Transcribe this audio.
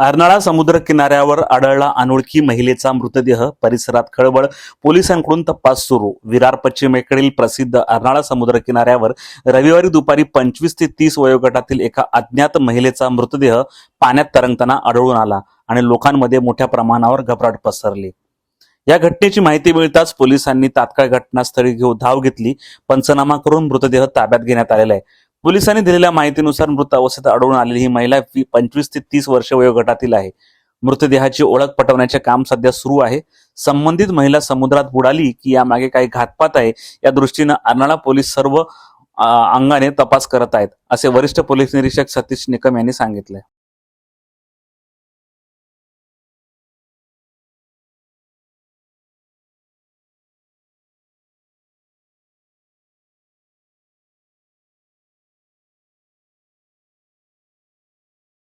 अर्नाळा समुद्र किनाऱ्यावर आढळला अनोळखी महिलेचा मृतदेह, परिसरात खळबळ, पोलिसांकडून तपास सुरू। विरार पश्चिमेकडील प्रसिद्ध अर्नाळा समुद्र किनाऱ्यावर रविवारी दुपारी 25 ते 30 वयोगटातील एका अज्ञात महिलेचा मृतदेह पाण्यात तरंगताना आढळून आला आणि लोकांमध्ये मोठ्या प्रमाणावर घबराट पसरली। या घटनेची माहिती मिळताच पोलिसांनी तात्काळ घटनास्थळी धाव घेतली। पंचनामा करून मृतदेह ताब्यात घेण्यात आलेला आहे। पोलिसांनी दिलेल्या माहितीनुसार मृत अवस्थेत आढळून आलेली ही महिला 25 ते 30 वर्ष वयोगटातील आहे। मृतदेहाची ओळख पटवण्याचे काम सध्या सुरू आहे। संबंधित महिला समुद्रात बुडाली की यामागे काही घातपात आहे, या दृष्टीने अर्नाळा पोलीस सर्व अंगाने तपास करत आहेत, असे वरिष्ठ पोलीस निरीक्षक सतीश निकम यांनी सांगितले।